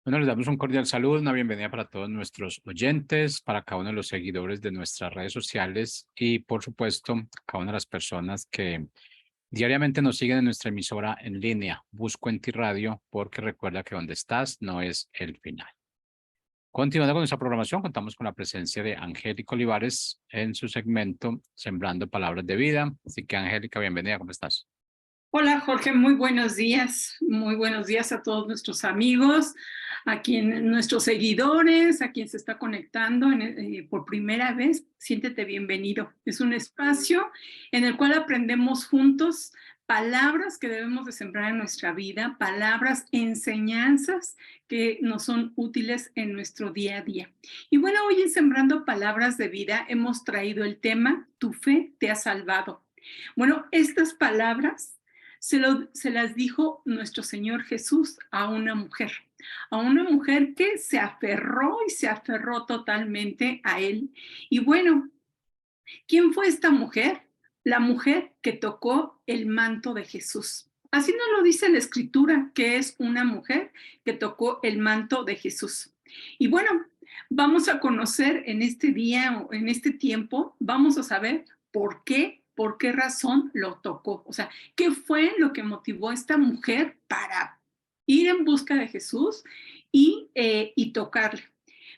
Bueno, les damos un cordial saludo, una bienvenida para todos nuestros oyentes, para cada uno de los seguidores de nuestras redes sociales y, por supuesto, cada una de las personas que diariamente nos siguen en nuestra emisora en línea, Busco en Ti Radio, porque recuerda que donde estás no es el final. Continuando con nuestra programación, contamos con la presencia de Angélica Olivares en su segmento Sembrando Palabras de Vida. Así que, Angélica, bienvenida, ¿cómo estás? Hola Jorge, muy buenos días a todos nuestros amigos, nuestros seguidores, a quien se está conectando por primera vez, siéntete bienvenido. Es un espacio en el cual aprendemos juntos palabras que debemos de sembrar en nuestra vida, palabras, enseñanzas que nos son útiles en nuestro día a día. Y bueno, hoy en Sembrando Palabras de Vida hemos traído el tema Tu fe te ha salvado. Bueno, estas palabras se las dijo nuestro Señor Jesús a una mujer que se aferró totalmente a Él. Y bueno, ¿quién fue esta mujer? La mujer que tocó el manto de Jesús. Así nos lo dice la Escritura, que es una mujer que tocó el manto de Jesús. Y bueno, vamos a conocer en este día, en este tiempo, vamos a saber por qué razón lo tocó. O sea, ¿qué fue lo que motivó a esta mujer para ir en busca de Jesús y tocarle?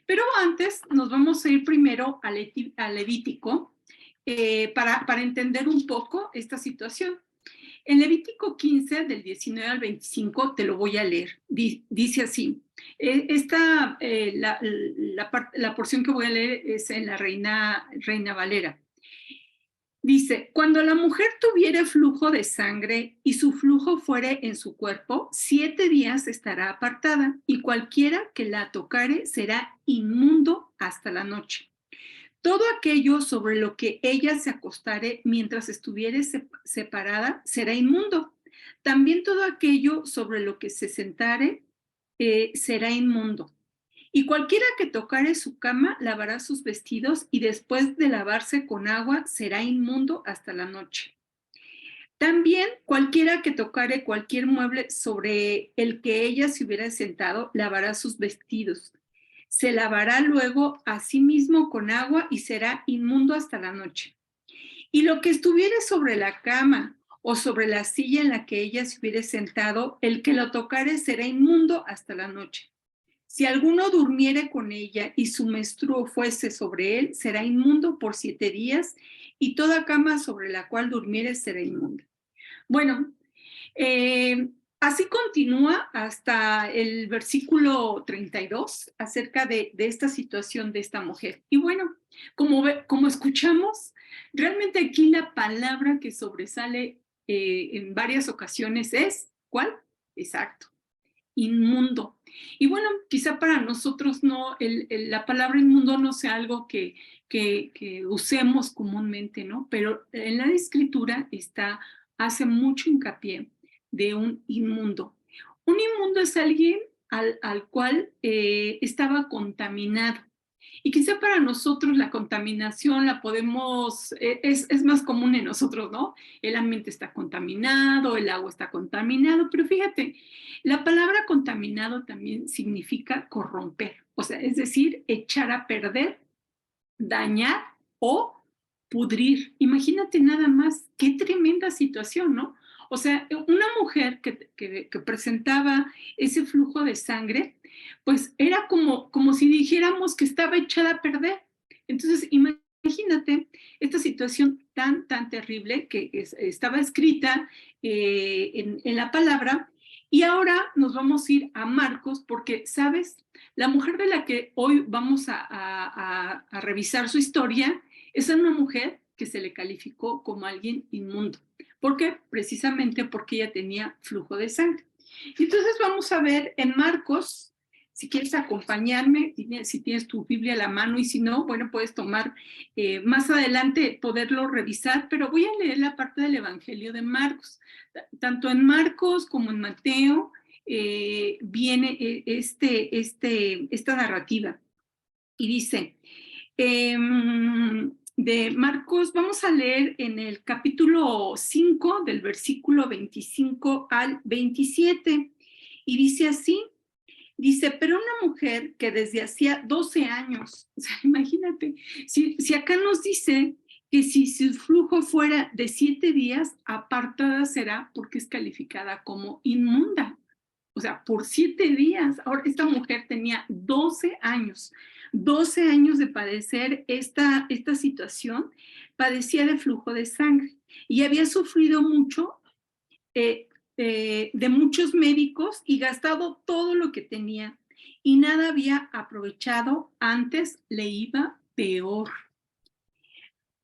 Pero antes nos vamos a ir primero a Levítico para entender un poco esta situación. En Levítico 15, del 19 al 25, te lo voy a leer. Dice así, la porción que voy a leer es en la Reina Valera. Dice, cuando la mujer tuviere flujo de sangre y su flujo fuere en su cuerpo, 7 días estará apartada y cualquiera que la tocare será inmundo hasta la noche. Todo aquello sobre lo que ella se acostare mientras estuviere separada será inmundo. También todo aquello sobre lo que se sentare será inmundo. Y cualquiera que tocare su cama lavará sus vestidos y después de lavarse con agua será inmundo hasta la noche. También cualquiera que tocare cualquier mueble sobre el que ella se hubiera sentado lavará sus vestidos. Se lavará luego a sí mismo con agua y será inmundo hasta la noche. Y lo que estuviere sobre la cama o sobre la silla en la que ella se hubiere sentado, el que lo tocare será inmundo hasta la noche. Si alguno durmiere con ella y su menstruo fuese sobre él, será inmundo por 7 días, y toda cama sobre la cual durmiere será inmunda. Bueno, así continúa hasta el versículo 32 acerca de esta situación de esta mujer. Y bueno, como escuchamos, realmente aquí la palabra que sobresale en varias ocasiones es, ¿cuál? Exacto, inmundo. Y bueno, quizá para nosotros no, la palabra inmundo no sea algo que usemos comúnmente, ¿no? Pero en la escritura hace mucho hincapié de un inmundo. Un inmundo es alguien al cual estaba contaminado. Y quizá para nosotros la contaminación es más común en nosotros, ¿no? El ambiente está contaminado, el agua está contaminado, pero fíjate, la palabra contaminado también significa corromper, o sea, es decir, echar a perder, dañar o pudrir. Imagínate nada más, qué tremenda situación, ¿no? O sea, una mujer que presentaba ese flujo de sangre, pues era como si dijéramos que estaba echada a perder. Entonces, imagínate esta situación tan terrible que estaba escrita en la palabra. Y ahora nos vamos a ir a Marcos porque, ¿sabes? La mujer de la que hoy vamos a revisar su historia es una mujer que se le calificó como alguien inmundo. ¿Por qué? Precisamente porque ella tenía flujo de sangre. Entonces vamos a ver en Marcos, si quieres acompañarme, si tienes tu Biblia a la mano, y si no, bueno, puedes tomar más adelante, poderlo revisar, pero voy a leer la parte del Evangelio de Marcos. Tanto en Marcos como en Mateo viene esta narrativa. Y dice, de Marcos, vamos a leer en el capítulo 5, del versículo 25 al 27, y dice así, Dice, pero una mujer que desde hacía 12 años, o sea, imagínate, si acá nos dice que si su flujo fuera de 7 días, apartada será porque es calificada como inmunda. O sea, por 7 días. Ahora, esta mujer tenía 12 años de padecer esta situación, padecía de flujo de sangre y había sufrido mucho eh, de muchos médicos y gastado todo lo que tenía y nada había aprovechado, antes le iba peor.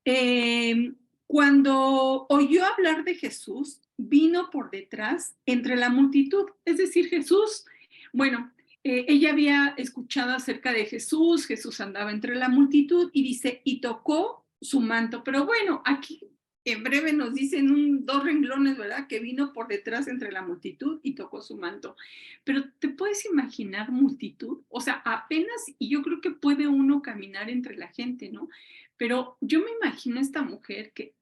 Eh, Cuando oyó hablar de Jesús, vino por detrás entre la multitud. Es decir, Jesús, bueno, ella había escuchado acerca de Jesús, Jesús andaba entre la multitud y dice, y tocó su manto. Pero bueno, aquí en breve nos dicen dos renglones, ¿verdad? Que vino por detrás entre la multitud y tocó su manto. Pero ¿te puedes imaginar multitud? O sea, apenas, y yo creo que puede uno caminar entre la gente, ¿no? Pero yo me imagino a esta mujer que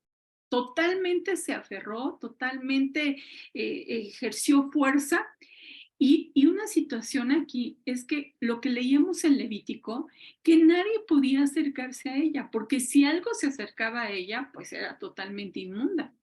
totalmente se aferró, totalmente ejerció fuerza y una situación aquí es que lo que leíamos en Levítico, que nadie podía acercarse a ella, porque si algo se acercaba a ella, pues era totalmente inmunda.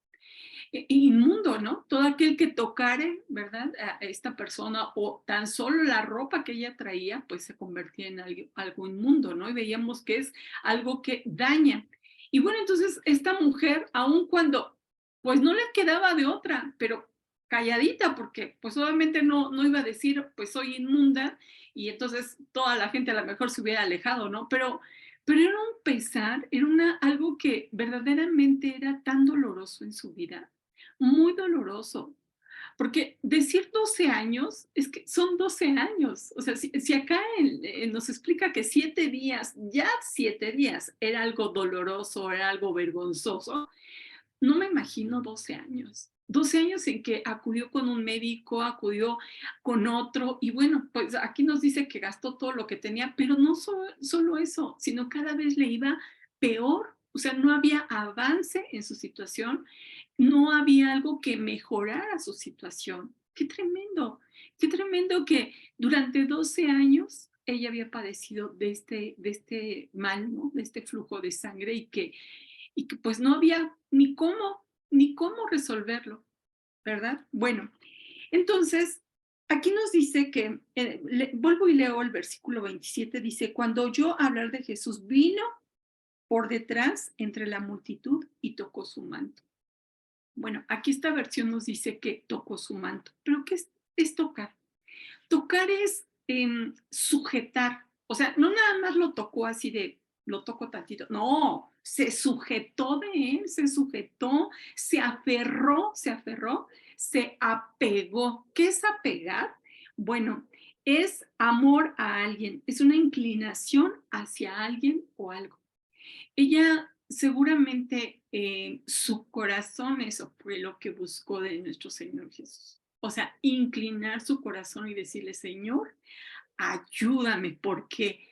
Inmundo, ¿no? Todo aquel que tocare, ¿verdad? A esta persona o tan solo la ropa que ella traía, pues se convertía en algo inmundo, ¿no? Y veíamos que es algo que daña. Y bueno, entonces esta mujer, aun cuando, pues no le quedaba de otra, pero calladita, porque pues obviamente no iba a decir, pues soy inmunda, y entonces toda la gente a lo mejor se hubiera alejado, ¿no? Pero era un pesar, era algo que verdaderamente era tan doloroso en su vida, muy doloroso, porque decir 12 años es que son 12 años. O sea, si acá nos explica que 7 días, ya 7 días era algo doloroso, era algo vergonzoso, no me imagino 12 años. 12 años en que acudió con un médico, acudió con otro, y bueno, pues aquí nos dice que gastó todo lo que tenía, pero no solo eso, sino cada vez le iba peor. O sea, no había avance en su situación, no había algo que mejorara su situación. Qué tremendo que durante 12 años ella había padecido de este mal, ¿no? De este flujo de sangre y que pues no había ni cómo resolverlo, ¿verdad? Bueno, entonces, aquí nos dice que, vuelvo y leo el versículo 27, dice, cuando oyó hablar de Jesús, vino por detrás entre la multitud y tocó su manto. Bueno, aquí esta versión nos dice que tocó su manto, pero ¿qué es tocar? Tocar es sujetar, o sea, no nada más lo tocó así de, lo toco tantito, no, se sujetó de él, se sujetó, se apegó. ¿Qué es apegar? Bueno, es amor a alguien, es una inclinación hacia alguien o algo. Ella seguramente su corazón eso fue lo que buscó de nuestro Señor Jesús. O sea, inclinar su corazón y decirle, Señor, ayúdame porque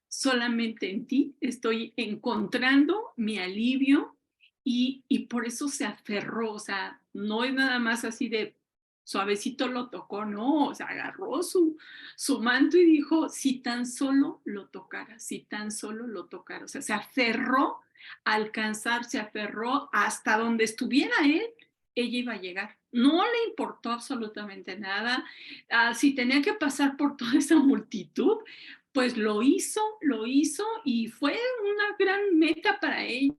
solamente en ti estoy encontrando mi alivio y por eso se aferró. O sea, no es nada más así de suavecito lo tocó, no, o sea, agarró su manto y dijo, si tan solo lo tocara, si tan solo lo tocara. O sea, se aferró a alcanzar, se aferró hasta donde estuviera él, ella iba a llegar. No le importó absolutamente nada. Si tenía que pasar por toda esa multitud, pues lo hizo y fue una gran meta para ella,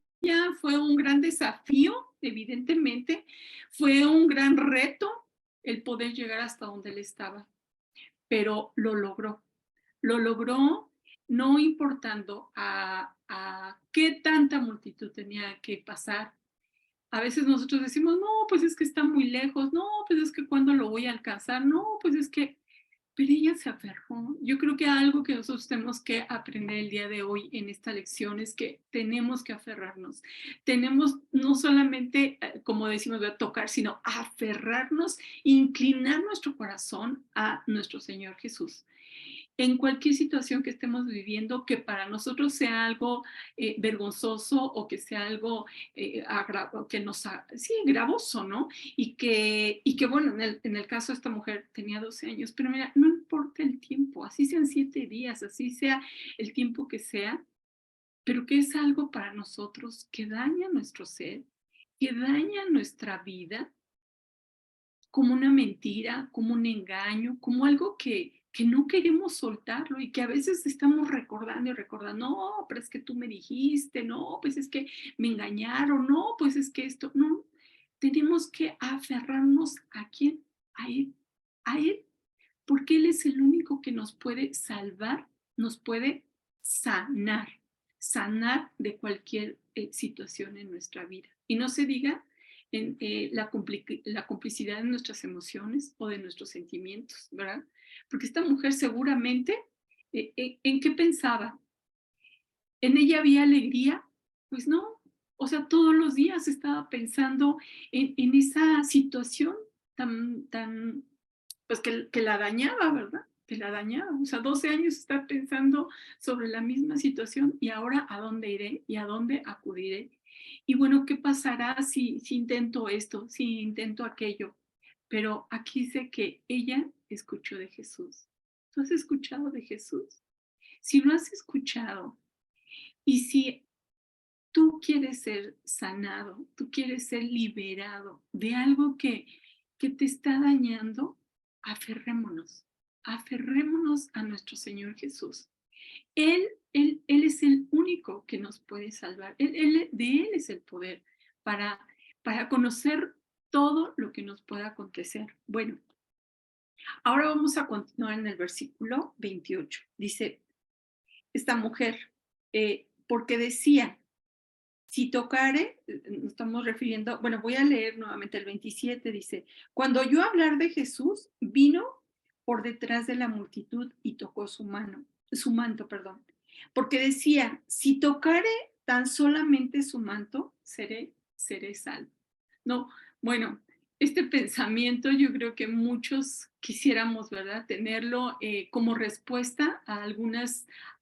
fue un gran desafío, evidentemente, fue un gran reto el poder llegar hasta donde él estaba, pero lo logró no importando a qué tanta multitud tenía que pasar. A veces nosotros decimos, no, pues es que está muy lejos, no, pues es que cuándo lo voy a alcanzar, no, pues es que, pero ella se aferró. Yo creo que algo que nosotros tenemos que aprender el día de hoy en esta lección es que tenemos que aferrarnos. Tenemos no solamente, como decimos, de tocar, sino aferrarnos, inclinar nuestro corazón a nuestro Señor Jesús. en cualquier situación que estemos viviendo, que para nosotros sea algo vergonzoso o que sea algo que sí, gravoso, ¿no? Y que bueno, en el caso de esta mujer tenía 12 años, pero mira, no importa el tiempo, así sean 7 días, así sea el tiempo que sea, pero que es algo para nosotros que daña nuestro ser, que daña nuestra vida, como una mentira, como un engaño, como algo que no queremos soltarlo y que a veces estamos recordando y recordando, no, pero es que tú me dijiste, no, pues es que me engañaron, no, pues es que esto, no, tenemos que aferrarnos a quién, a él, porque él es el único que nos puede salvar, nos puede sanar, sanar de cualquier situación en nuestra vida. Y no se diga en la complicidad de nuestras emociones o de nuestros sentimientos, ¿verdad? Porque esta mujer seguramente, ¿en qué pensaba? ¿En ella había alegría? Pues no. O sea, todos los días estaba pensando en esa situación tan, pues que la dañaba, ¿verdad? Que la dañaba. O sea, 12 años estar pensando sobre la misma situación y ahora a dónde iré y a dónde acudiré. Y bueno, ¿qué pasará si intento esto, si intento aquello? Pero aquí dice que ella escuchó de Jesús. ¿Tú has escuchado de Jesús? Si lo has escuchado y si tú quieres ser sanado, tú quieres ser liberado de algo que te está dañando, aferrémonos, aferrémonos a nuestro Señor Jesús. Él, él es el único que nos puede salvar. De Él es el poder para conocer todo lo que nos pueda acontecer. Bueno, ahora vamos a continuar en el versículo 28. Dice, esta mujer, porque decía, si tocare, nos estamos refiriendo, bueno, voy a leer nuevamente el 27, dice, cuando oyó hablar de Jesús, vino por detrás de la multitud y tocó su manto, perdón, porque decía, si tocare tan solamente su manto, seré salvo. No, bueno, este pensamiento yo creo que muchos quisiéramos, ¿verdad? Tenerlo como respuesta a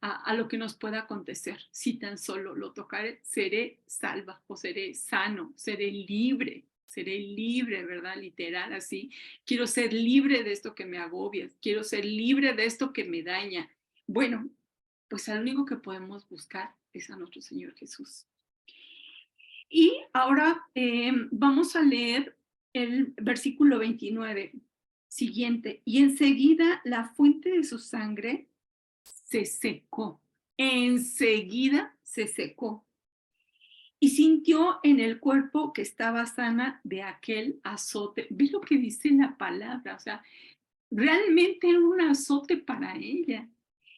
a lo que nos pueda acontecer. Si tan solo lo tocare, seré salva o seré sano, seré libre, ¿verdad? Literal, así. Quiero ser libre de esto que me agobia, quiero ser libre de esto que me daña. Bueno, pues al único que podemos buscar es a nuestro Señor Jesús. Y ahora vamos a leer el versículo 29 siguiente. Y enseguida la fuente de su sangre se secó. Enseguida se secó. Y sintió en el cuerpo que estaba sana de aquel azote. ¿Ves lo que dice la palabra? O sea, realmente era un azote para ella.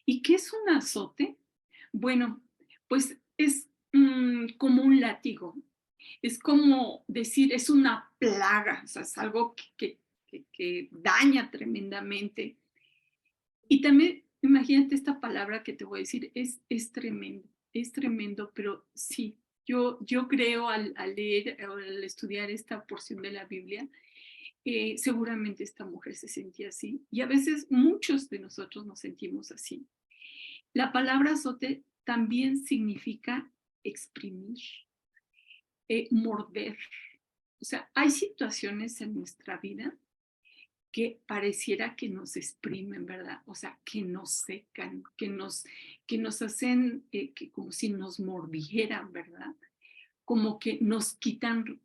¿Y qué es un azote? Bueno, pues es como un látigo. Es como decir, es una plaga, o sea, es algo que daña tremendamente. Y también, imagínate esta palabra que te voy a decir, es tremendo, pero sí, yo creo al leer o al estudiar esta porción de la Biblia, seguramente esta mujer se sentía así y a veces muchos de nosotros nos sentimos así. La palabra azote también significa exprimir, morder. O sea, hay situaciones en nuestra vida que pareciera que nos exprimen, ¿verdad? O sea, que nos secan, que nos hacen como si nos mordieran, ¿verdad? Como que nos quitan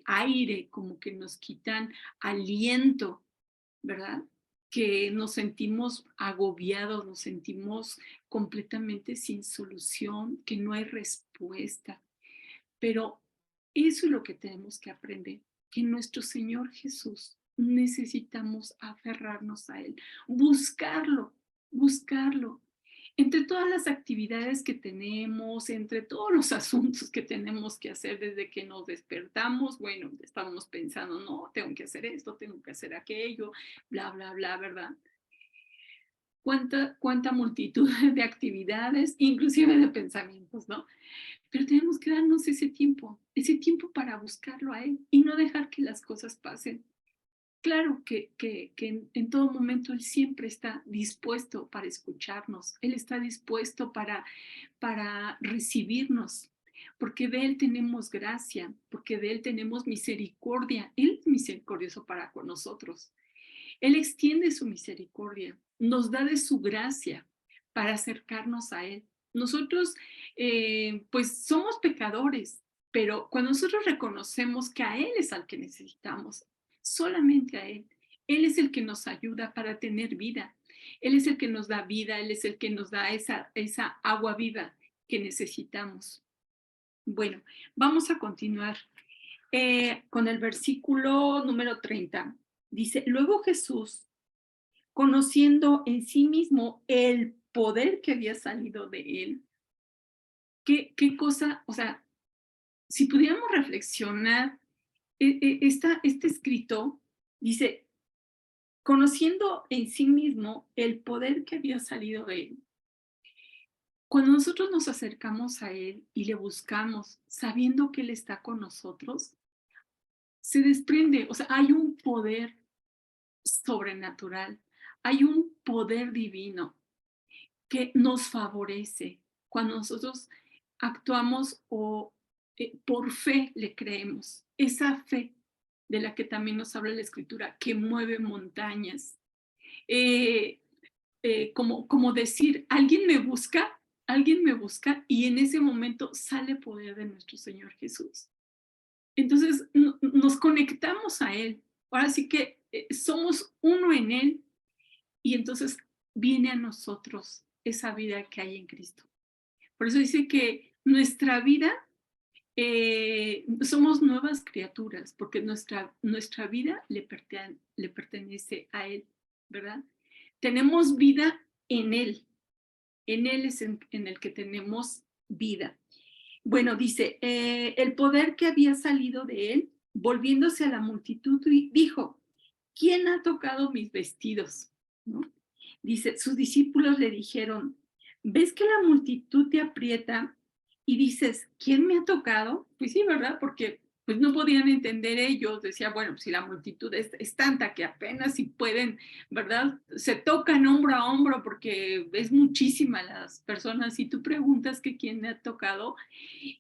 aire, como que nos quitan aliento, ¿verdad? Que nos sentimos agobiados, nos sentimos completamente sin solución, que no hay respuesta. Pero eso es lo que tenemos que aprender, que nuestro Señor Jesús necesitamos aferrarnos a Él, buscarlo, buscarlo. Entre todas las actividades que tenemos, entre todos los asuntos que tenemos que hacer desde que nos despertamos, bueno, estamos pensando, no, tengo que hacer esto, tengo que hacer aquello, bla, bla, bla, ¿verdad? Cuánta multitud de actividades, inclusive de pensamientos, ¿no? Pero tenemos que darnos ese tiempo para buscarlo a Él y no dejar que las cosas pasen. Claro que en todo momento Él siempre está dispuesto para escucharnos, Él está dispuesto para recibirnos, porque de Él tenemos gracia, porque de Él tenemos misericordia. Él es misericordioso para con nosotros. Él extiende su misericordia, nos da de su gracia para acercarnos a Él. Nosotros, pues, somos pecadores, pero cuando nosotros reconocemos que a Él es al que necesitamos, solamente a Él, Él es el que nos ayuda para tener vida. Él es el que nos da vida, Él es el que nos da esa agua viva que necesitamos. Bueno, vamos a continuar con el versículo número 30. Dice, luego Jesús, conociendo en sí mismo el poder que había salido de él, qué cosa, o sea, si pudiéramos reflexionar, este escrito dice, conociendo en sí mismo el poder que había salido de él. Cuando nosotros nos acercamos a Él y le buscamos, sabiendo que Él está con nosotros, se desprende, o sea, hay un poder sobrenatural, hay un poder divino que nos favorece cuando nosotros actuamos o por fe le creemos. Esa fe de la que también nos habla la Escritura, que mueve montañas. Eh, como decir, alguien me busca y en ese momento sale poder de nuestro Señor Jesús. Entonces nos conectamos a Él. Ahora sí que somos uno en Él y entonces viene a nosotros esa vida que hay en Cristo. Por eso dice que nuestra vida, somos nuevas criaturas, porque nuestra vida le pertenece a Él, ¿verdad? Tenemos vida en Él es en el que tenemos vida. Bueno, dice, el poder que había salido de Él, volviéndose a la multitud, dijo, ¿quién ha tocado mis vestidos? ¿No? Dice, sus discípulos le dijeron, ¿ves que la multitud te aprieta y dices, ¿quién me ha tocado? Pues sí, ¿verdad? Porque pues no podían entender ellos. Decía, bueno, pues si la multitud es tanta que apenas si pueden, ¿verdad? Se tocan hombro a hombro porque es muchísima las personas y tú preguntas que quién me ha tocado.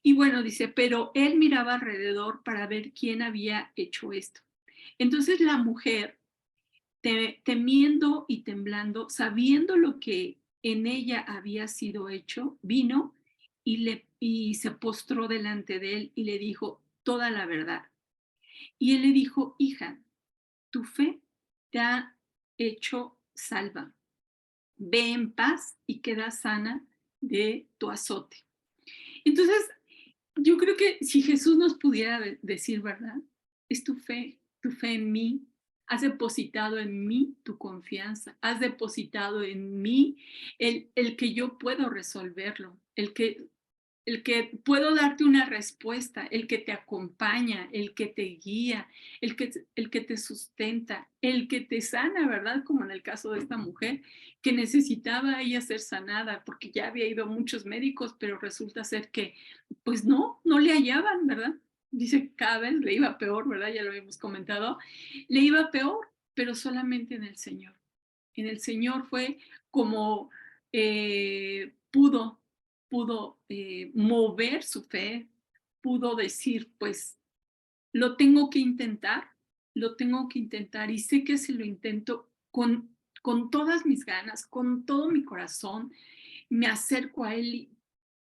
Y bueno, dice, pero él miraba alrededor para ver quién había hecho esto. Entonces la mujer, temiendo y temblando, sabiendo lo que en ella había sido hecho, vino y se postró delante de él y le dijo toda la verdad. Y él le dijo, hija, tu fe te ha hecho salva. Ve en paz y queda sana de tu azote. Entonces, yo creo que si Jesús nos pudiera decir, ¿verdad? Es tu fe en mí. Has depositado en mí tu confianza, has depositado en mí el que yo puedo resolverlo, el que puedo darte una respuesta, el que te acompaña, el que te guía, el que te sustenta, el que te sana, ¿verdad? Como en el caso de esta mujer, que necesitaba ella ser sanada porque ya había ido a muchos médicos, pero resulta ser que, pues no le hallaban, ¿verdad? Dice, cada vez le iba peor, ¿verdad? Ya lo habíamos comentado, le iba peor, pero solamente en el Señor. En el Señor fue como pudo mover su fe, pudo decir, pues lo tengo que intentar y sé que si lo intento con todas mis ganas, con todo mi corazón, me acerco a Él y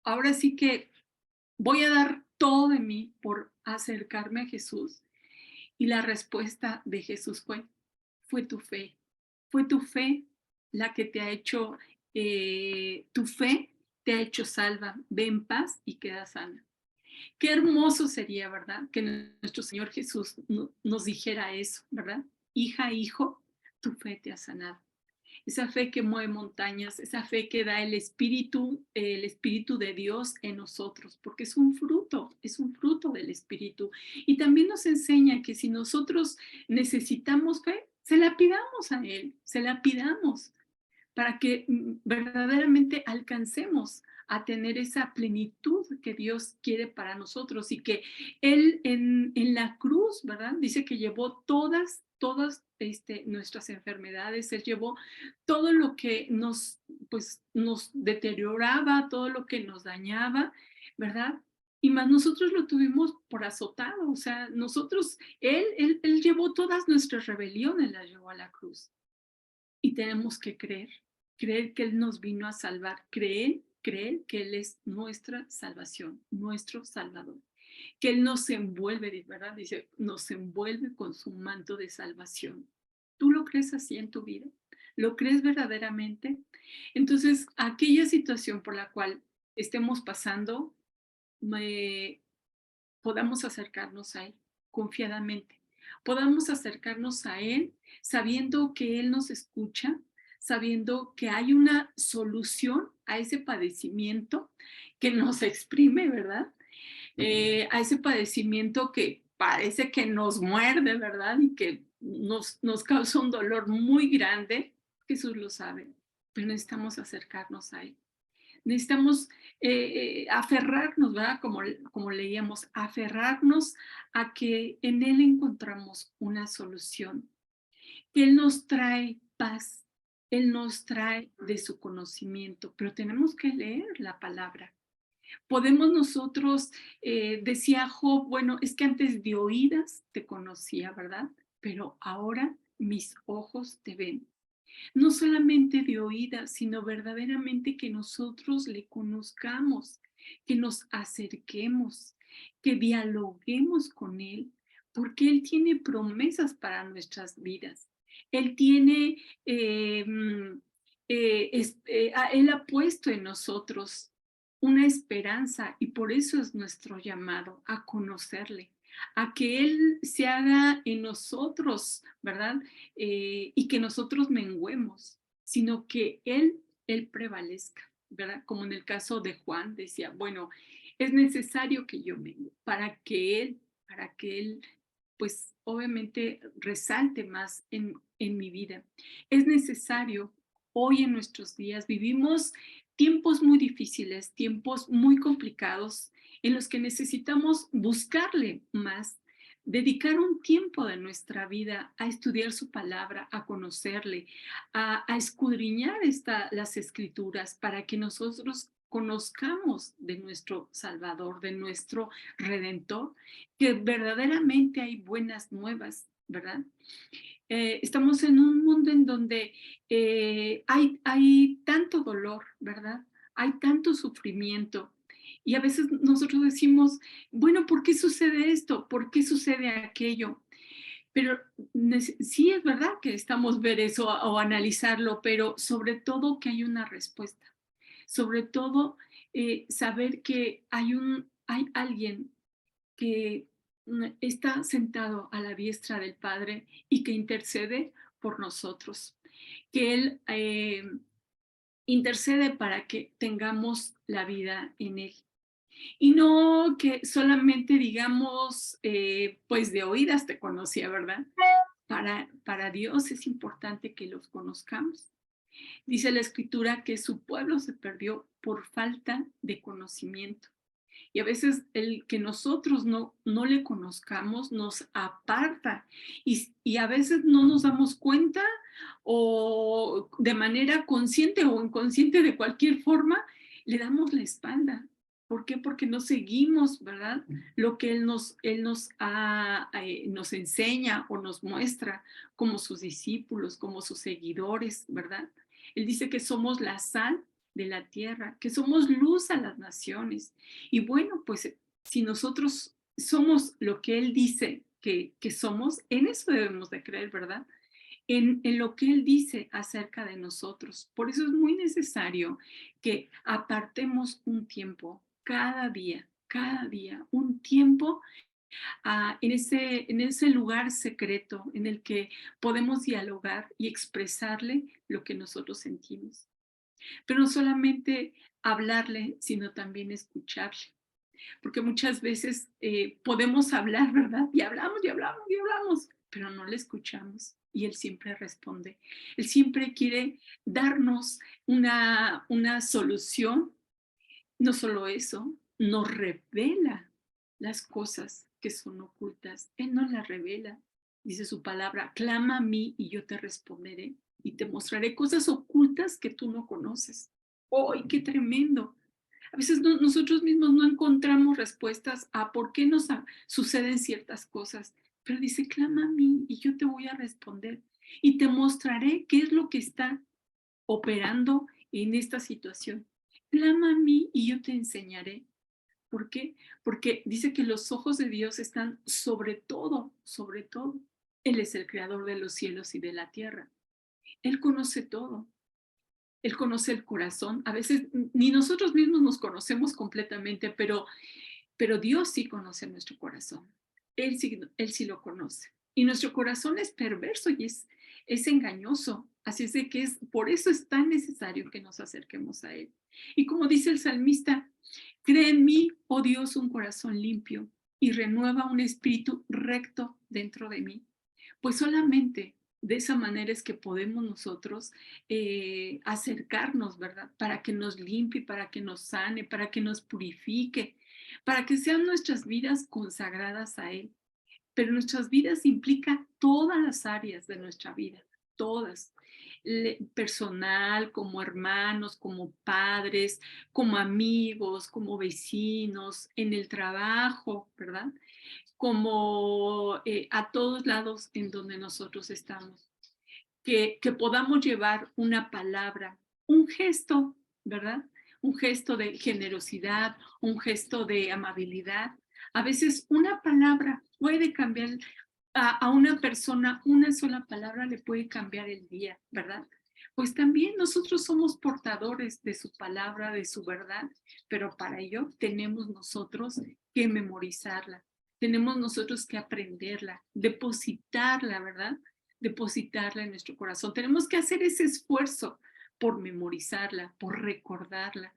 ahora sí que voy a dar todo de mí por acercarme a Jesús. Y la respuesta de Jesús fue tu fe, fue tu fe la que te ha hecho, tu fe te ha hecho salva, ve en paz y queda sana. Qué hermoso sería, ¿verdad? Que nuestro Señor Jesús nos dijera eso, ¿verdad? Hija, hijo, tu fe te ha sanado. Esa fe que mueve montañas, esa fe que da el Espíritu de Dios en nosotros, porque es un fruto del Espíritu. Y también nos enseña que si nosotros necesitamos fe, se la pidamos a Él, se la pidamos para que verdaderamente alcancemos a tener esa plenitud que Dios quiere para nosotros y que Él en la cruz, ¿verdad? Dice que llevó todas nuestras enfermedades, Él llevó todo lo que pues, nos deterioraba, todo lo que nos dañaba, ¿verdad? Y más nosotros lo tuvimos por azotado, o sea, él llevó todas nuestras rebeliones, las llevó a la cruz. Y tenemos que creer que Él nos vino a salvar, creer que Él es nuestra salvación, nuestro Salvador, que Él nos envuelve, ¿verdad? Dice, nos envuelve con su manto de salvación. ¿Tú lo crees así en tu vida? ¿Lo crees verdaderamente? Entonces, aquella situación por la cual estemos pasando, podamos acercarnos a Él confiadamente, podamos acercarnos a Él sabiendo que Él nos escucha, sabiendo que hay una solución a ese padecimiento que nos exprime, ¿verdad? A ese padecimiento que parece que nos muerde, ¿verdad? Y que nos causa un dolor muy grande. Jesús lo sabe, pero necesitamos acercarnos a Él. Necesitamos aferrarnos, ¿verdad? Como leíamos, aferrarnos a que en Él encontramos una solución, que Él nos trae paz, Él nos trae de su conocimiento, pero tenemos que leer la palabra. Podemos nosotros, decía Job, bueno, es que antes de oídas te conocía, ¿verdad? Pero ahora mis ojos te ven. No solamente de oídas, sino verdaderamente que nosotros le conozcamos, que nos acerquemos, que dialoguemos con Él, porque Él tiene promesas para nuestras vidas. Él tiene, Él ha puesto en nosotros una esperanza y por eso es nuestro llamado a conocerle, a que Él se haga en nosotros, ¿verdad? Y que nosotros menguemos, sino que Él prevalezca, ¿verdad? Como en el caso de Juan decía, bueno, es necesario que yo mengue para que Él, pues obviamente resalte más en mi vida. Es necesario, hoy en nuestros días vivimos tiempos muy difíciles, tiempos muy complicados en los que necesitamos buscarle más, dedicar un tiempo de nuestra vida a estudiar su palabra, a conocerle, a escudriñar las escrituras para que nosotros conozcamos de nuestro Salvador, de nuestro Redentor, que verdaderamente hay buenas nuevas, ¿verdad? Estamos en un mundo en donde hay tanto dolor, ¿verdad? Hay tanto sufrimiento. Y a veces nosotros decimos, bueno, ¿por qué sucede esto? ¿Por qué sucede aquello? Pero sí es verdad que estamos ver eso o analizarlo, pero sobre todo que hay una respuesta. Sobre todo saber que hay alguien que está sentado a la diestra del Padre y que intercede por nosotros, que Él intercede para que tengamos la vida en Él. Y no que solamente digamos, pues de oídas te conocía, ¿verdad? Para Dios es importante que los conozcamos. Dice la Escritura que su pueblo se perdió por falta de conocimiento. Y a veces el que nosotros no le conozcamos nos aparta y a veces no nos damos cuenta o de manera consciente o inconsciente de cualquier forma, le damos la espalda. ¿Por qué? Porque no seguimos, ¿verdad? Lo que nos enseña o nos muestra como sus discípulos, como sus seguidores, ¿verdad? Él dice que somos la sal de la tierra, que somos luz a las naciones. Y bueno, pues si nosotros somos lo que Él dice que somos, en eso debemos de creer, ¿verdad? En lo que Él dice acerca de nosotros. Por eso es muy necesario que apartemos un tiempo cada día, un tiempo en ese lugar secreto en el que podemos dialogar y expresarle lo que nosotros sentimos. Pero no solamente hablarle, sino también escucharle. Porque muchas veces podemos hablar, ¿verdad? Y hablamos y hablamos y hablamos, pero no le escuchamos. Y Él siempre responde. Él siempre quiere darnos una solución No solo eso, nos revela las cosas que son ocultas. Él nos las revela. Dice su palabra, clama a mí y yo te responderé y te mostraré cosas ocultas que tú no conoces. ¡Ay, qué tremendo! A veces nosotros mismos no encontramos respuestas a por qué nos suceden ciertas cosas, pero dice, clama a mí y yo te voy a responder y te mostraré qué es lo que está operando en esta situación. Clama a mí y yo te enseñaré. ¿Por qué? Porque dice que los ojos de Dios están sobre todo, sobre todo. Él es el creador de los cielos y de la tierra. Él conoce todo. Él conoce el corazón. A veces ni nosotros mismos nos conocemos completamente, pero Dios sí conoce nuestro corazón. Él sí lo conoce. Y nuestro corazón es perverso y es engañoso. Así es de que por eso es tan necesario que nos acerquemos a Él. Y como dice el salmista, crea en mí, oh Dios, un corazón limpio y renueva un espíritu recto dentro de mí. Pues solamente de esa manera es que podemos nosotros acercarnos, ¿verdad? Para que nos limpie, para que nos sane, para que nos purifique, para que sean nuestras vidas consagradas a Él. Pero nuestras vidas implica todas las áreas de nuestra vida, todas. Personal, como hermanos, como padres, como amigos, como vecinos, en el trabajo, ¿verdad? Como a todos lados en donde nosotros estamos. Que podamos llevar una palabra, un gesto, ¿verdad? Un gesto de generosidad, un gesto de amabilidad. A veces una palabra puede cambiar a una persona, una sola palabra le puede cambiar el día, ¿verdad? Pues también nosotros somos portadores de su palabra, de su verdad, pero para ello tenemos nosotros que memorizarla, tenemos nosotros que aprenderla, depositarla, ¿verdad? Depositarla en nuestro corazón. Tenemos que hacer ese esfuerzo por memorizarla, por recordarla.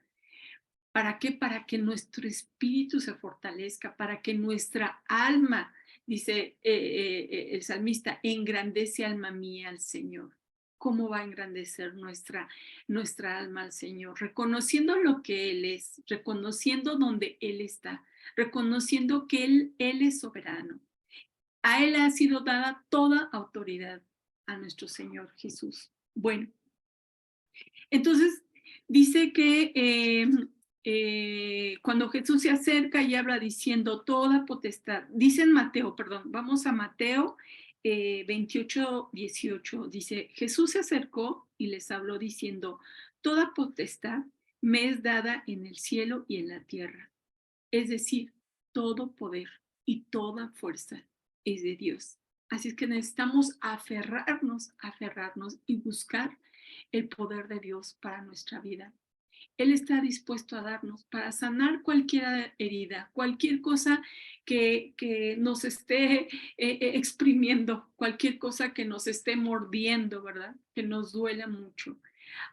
¿Para qué? Para que nuestro espíritu se fortalezca, para que nuestra alma, dice el salmista, engrandece alma mía al Señor. ¿Cómo va a engrandecer nuestra alma al Señor? Reconociendo lo que Él es, reconociendo donde Él está, reconociendo que Él es soberano. A Él ha sido dada toda autoridad, a nuestro Señor Jesús. Bueno, entonces dice que cuando Jesús se acerca y habla diciendo toda potestad, dice en Mateo, perdón, vamos a Mateo 28, 18, dice, Jesús se acercó y les habló diciendo, toda potestad me es dada en el cielo y en la tierra. Es decir, todo poder y toda fuerza es de Dios. Así es que necesitamos aferrarnos y buscar el poder de Dios para nuestra vida. Él está dispuesto a darnos para sanar cualquier herida, cualquier cosa que nos esté exprimiendo, cualquier cosa que nos esté mordiendo, ¿verdad? Que nos duela mucho.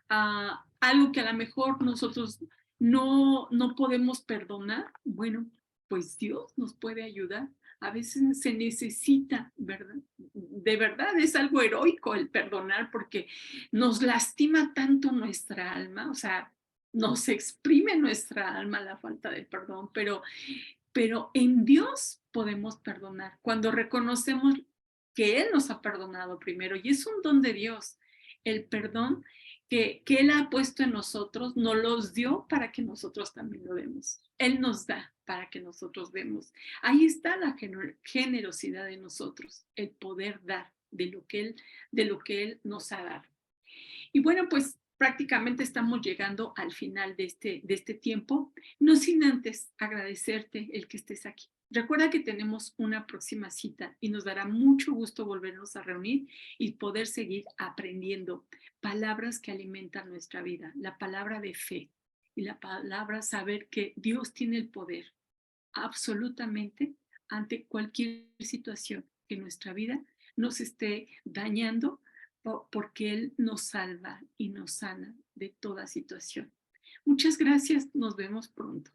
Algo que a lo mejor nosotros no podemos perdonar, bueno, pues Dios nos puede ayudar. A veces se necesita, ¿verdad? De verdad es algo heroico el perdonar porque nos lastima tanto nuestra alma, o sea, nos exprime nuestra alma la falta de perdón, pero en Dios podemos perdonar cuando reconocemos que Él nos ha perdonado primero y es un don de Dios. El perdón que Él ha puesto en nosotros, nos los dio para que nosotros también lo demos. Él nos da para que nosotros demos. Ahí está la generosidad de nosotros, el poder dar de lo que Él nos ha dado. Y bueno, pues prácticamente estamos llegando al final de este tiempo, no sin antes agradecerte el que estés aquí. Recuerda que tenemos una próxima cita y nos dará mucho gusto volvernos a reunir y poder seguir aprendiendo palabras que alimentan nuestra vida, la palabra de fe y la palabra saber que Dios tiene el poder absolutamente ante cualquier situación que nuestra vida nos esté dañando porque Él nos salva y nos sana de toda situación. Muchas gracias, nos vemos pronto.